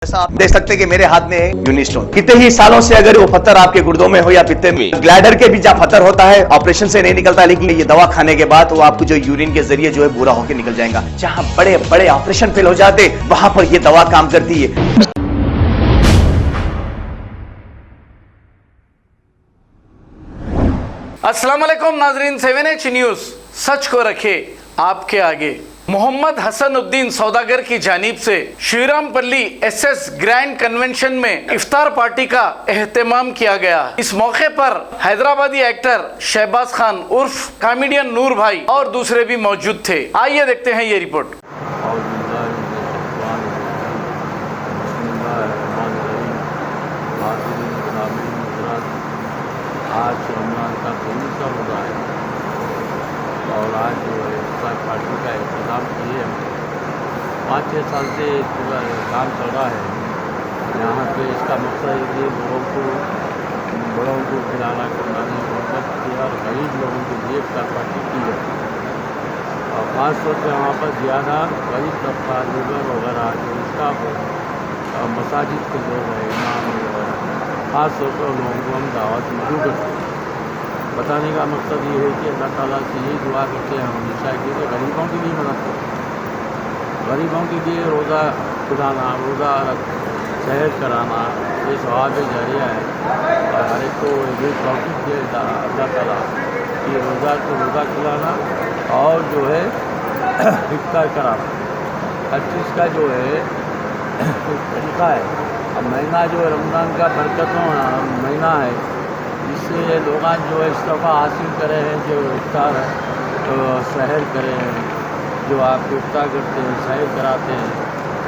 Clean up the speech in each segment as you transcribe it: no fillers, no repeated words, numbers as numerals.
जैसा आप देख सकते हैं कि मेरे हाथ में है यूनिस्टोन। कितने ही सालों से अगर वो पत्थर आपके गुर्दों में हो या पित्ते में, ग्लैडर के भी जहाँ पत्थर होता है ऑपरेशन से नहीं निकलता, लेकिन ये दवा खाने के बाद वो आपको जो यूरिन के जरिए जो है पूरा होकर निकल जाएगा। जहाँ बड़े बड़े ऑपरेशन फेल हो जाते वहां पर ये दवा काम करती है। अस्सलाम वालेकुम नाजरीन, 7H न्यूज सच को रखे आपके आगे। मोहम्मद हसनुद्दीन सौदागर की जानिब से श्रीरामपल्ली SS ग्रैंड कन्वेंशन में इफ्तार पार्टी का एहतमाम किया गया। इस मौके पर हैदराबादी एक्टर शहबाज खान उर्फ कॉमेडियन नूर भाई और दूसरे भी मौजूद थे। आइए देखते हैं ये रिपोर्ट। आज रमजान का 23वां रोज़ा है और आज जो है इफ्तार पार्टी का इंतज़ाम किए हम 5-6 साल से पूरा काम चल रहा है यहाँ पे। इसका मकसद ये लोगों को, बड़ों को खिलाना खिलाने मोहब्बत की और गरीब लोगों के लिए इफ्तार पार्टी की है। और ख़ास तौर पर वहाँ पर ज़्यादा गरीब तबका, लेबर वगैरह जो इसका मसाजिद के लोग हैं, इमाम वगैरह, ख़ास तौर पर लोगों को हम दावत मदू करते हैं। बताने का मकसद ये है कि अल्लाह ताला से यही दुआ करते हैं हम हमेशा कि गरीबों के लिए मदद करें। गरीबों के लिए रोज़ा खुलाना, रोज़ा सहर कराना, ये सवाब जारिया है और हर एक को ये तौफीक दे अल्लाह ताला कि रोज़ा खिलाना और जो है इफ्तार कराना, हर चीज़ का जो है तरीका है। अब महीना जो है रमज़ान का बरकतों महीना है, जिससे लोग जो है इस्तफ़ा हासिल करे हैं, जो इफ्तार तो सहर करे हैं, जो आप इफ्तार करते हैं, सहर कराते हैं।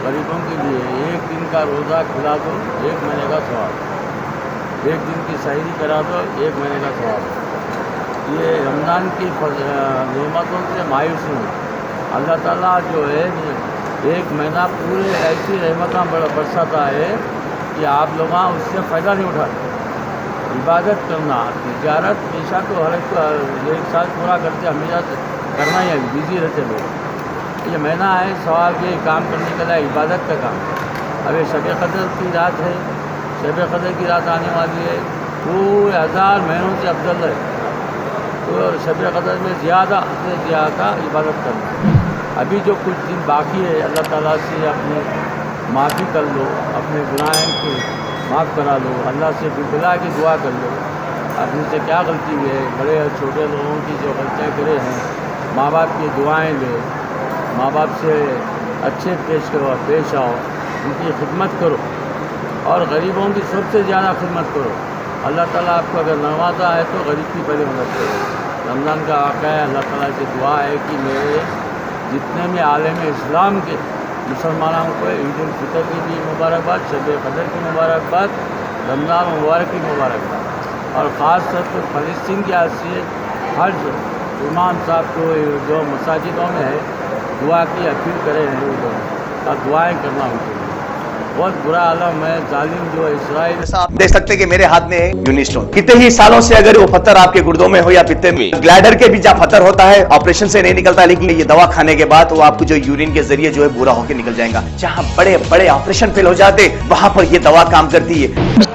गरीबों के लिए एक दिन का रोज़ा खिला दो, 1 महीने का सवाब। 1 दिन की सहरी करा दो, 1 महीने का सवाब। ये रमज़ान की नेमतों से मायूस हूँ। अल्लाह ताला जो है 1 महीना पूरे ऐसी रहमत बरसाता है कि आप लोग उससे फ़ायदा नहीं उठाते। इबादत करना, तिजारत, पेशा तो हर एक साल पूरा करते, हमेशा करना ही है, बिजी रहते लोग। ये महीना है सवाल के काम करने के लिए, इबादत का काम। अभी शब क़द्र की रात है, शब क़द्र की रात आने वाली है, पूरे 1000 महीनों से अफजल है। तो शब क़द्र में ज़्यादा से ज़्यादा इबादत करना। अभी जो कुछ दिन बाकी है, अल्लाह ताला से अपनी माफ़ी कर लो, अपने गुनाहों को माफ़ करा लो, अल्लाह से बिलबिला की दुआ कर लो। अपने से क्या गलती हुई है, बड़े और छोटे लोगों की जो गलतियाँ करे हैं, माँ बाप की दुआएं लो, माँ बाप से अच्छे पेश आओ, उनकी खिदमत करो और गरीबों की सबसे ज़्यादा खिदमत करो। अल्लाह ताला आपको अगर नवाजा है तो गरीब की पहले मदद करो। रमज़ान का वाक़या है, अल्लाह ताला से दुआ है कि मेरे जितने भी आलम इस्लाम के मुसलमानों को ईद उल फितर की भी मुबारकबाद, शब क़द्र की मुबारकबाद, रमज़ान मुबारक की मुबारकबाद। और ख़ास तौर पर फ़लस्तीन की हैसियत हर इमाम साहब को जो मसाजिदों में है दुआ की अपील करे हैं, वो लोग दुआएँ करना उनके लिए। बहुत बुरा आलम है, जालिम जो है इसराइल। जैसा आप देख सकते हैं कि मेरे हाथ में है यूनिस्टोन। कितने ही सालों से अगर वो पत्थर आपके गुर्दों में हो या पित्ते में, ग्लैडर के भी जहाँ पत्थर होता है ऑपरेशन से नहीं निकलता, लेकिन ये दवा खाने के बाद वो आपको जो यूरिन के जरिए जो है पूरा होकर निकल जाएगा। जहाँ बड़े बड़े ऑपरेशन फेल हो जाते वहां पर ये दवा काम करती है।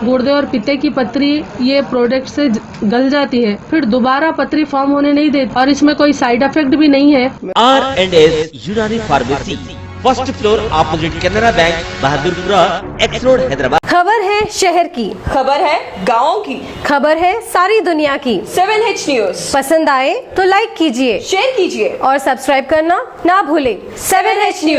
गुर्दे और पित्ते की पथरी ये प्रोडक्ट से गल जाती है, फिर दोबारा पथरी फॉर्म होने नहीं देती और इसमें कोई साइड इफेक्ट भी नहीं है। R&S यूनानी pharmacy, first floor opposite Canara bank, Bahadurpura X road, Hyderabad. खबर है शहर की, खबर है गाँव की, खबर है सारी दुनिया की। 7H न्यूज पसंद आए तो लाइक कीजिए, शेयर कीजिए और सब्सक्राइब करना ना भूले। 7H news.